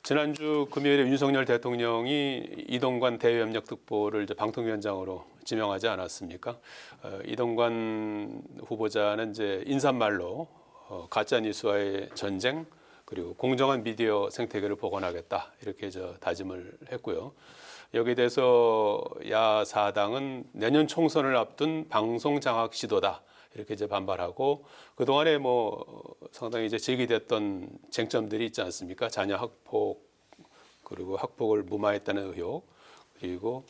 지난주 금요일에 윤석열 대통령이 이동관 대외협력특보를 이제 방통위원장으로 지명하지 않았습니까? 이동관 후보자는 이제 인사말로 가짜 뉴스와의 전쟁 그리고 공정한 미디어 생태계를 복원하겠다 이렇게 다짐을 했고요. 여기에 대해서 야사당은 내년 총선을 앞둔 방송 장악 시도다. 이렇게 이제 반발하고 그동안에 상당히 이제 제기됐던 쟁점들이 있지 않습니까? 자녀 학폭 그리고 학폭을 무마했다는 의혹 그리고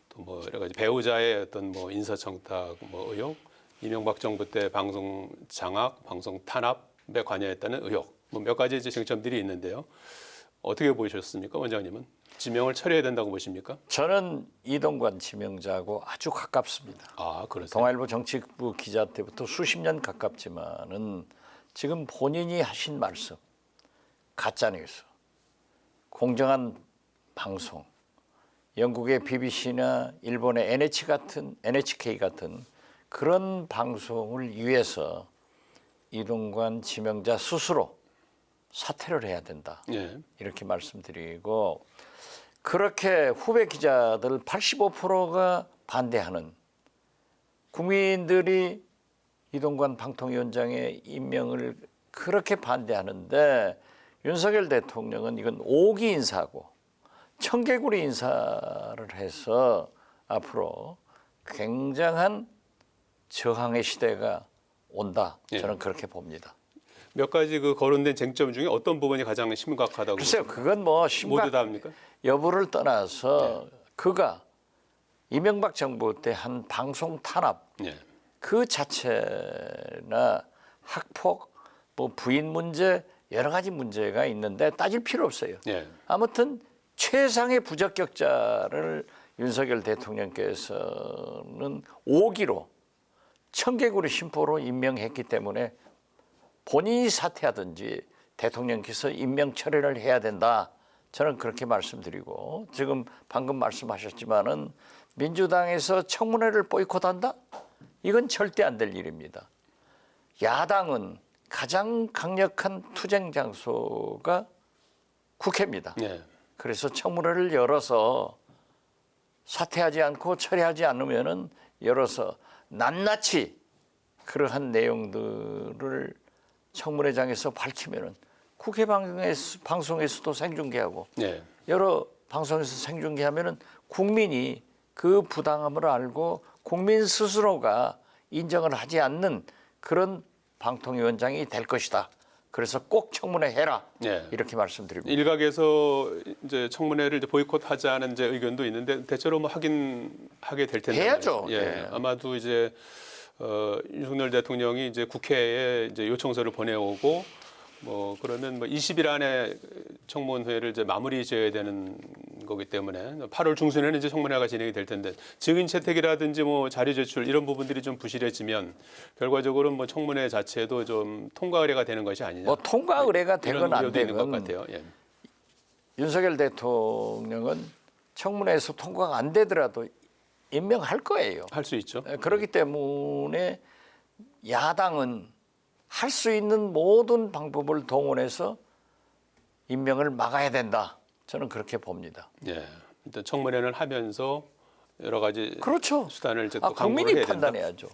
또 여러 가지 배우자의 어떤 인사청탁 의혹 이명박 정부 때 방송 장악, 방송 탄압에 관여했다는 의혹 몇 가지 이제 쟁점들이 있는데요. 어떻게 보셨습니까, 원장님은? 지명을 처리해야 된다고 보십니까? 저는 이동관 지명자하고 아주 가깝습니다. 아, 그렇습니까? 동아일보 정치부 기자 때부터 수십 년 가깝지만은 지금 본인이 하신 말씀, 가짜뉴스, 공정한 방송, 영국의 BBC나 일본의 NHK 같은 그런 방송을 위해서 이동관 지명자 스스로 사퇴를 해야 된다. 예. 이렇게 말씀드리고 그렇게 후배 기자들 85%가 반대하는 국민들이 이동관 방통위원장의 임명을 그렇게 반대하는데 윤석열 대통령은 이건 오기 인사고 청개구리 인사를 해서 앞으로 굉장한 저항의 시대가 온다. 저는 그렇게 봅니다. 몇 가지 거론된 쟁점 중에 어떤 부분이 가장 심각하다고 글쎄요, 보십니까? 그건 모두 다 합니까? 여부를 떠나서 그가 이명박 정부 때 한 방송 탄압 그 자체나 학폭, 부인 문제 여러 가지 문제가 있는데 따질 필요 없어요. 아무튼 최상의 부적격자를 윤석열 대통령께서는 5기로 청개구리 심보로 임명했기 때문에 본인이 사퇴하든지 대통령께서 임명 처리를 해야 된다. 저는 그렇게 말씀드리고 지금 방금 말씀하셨지만은 민주당에서 청문회를 보이콧한다? 이건 절대 안 될 일입니다. 야당은 가장 강력한 투쟁 장소가 국회입니다. 그래서 청문회를 열어서 사퇴하지 않고 처리하지 않으면은 열어서 낱낱이 그러한 내용들을 청문회장에서 밝히면은 국회 방송에서도 생중계하고 여러 방송에서 생중계하면은 국민이 그 부당함을 알고 국민 스스로가 인정을 하지 않는 그런 방통위원장이 될 것이다. 그래서 꼭 청문회 해라. 이렇게 말씀드립니다. 일각에서 이제 청문회를 이제 보이콧하자는 이제 의견도 있는데 대체로 하게 될 텐데 해야죠. 아마도 이제 윤석열 대통령이 이제 국회에 이제 요청서를 보내오고 그러면 20일 안에 청문회를 이제 마무리 지어야 되는 거기 때문에 8월 중순에는 이제 청문회가 진행이 될 텐데 증인 채택이라든지 자료 제출 이런 부분들이 좀 부실해지면 결과적으로 청문회 자체도 좀 통과 의례가 되는 것이 아니냐. 통과 의례가 되건 안 되건 것 같아요. 윤석열 대통령은 청문회에서 통과가 안 되더라도 임명할 거예요. 할 수 있죠. 그렇기 때문에 야당은 할 수 있는 모든 방법을 동원해서 임명을 막아야 된다. 저는 그렇게 봅니다. 일단 청문회를 하면서 여러 가지 그렇죠. 수단을 이제 또 국민이 강구를 해야 된다. 판단해야죠.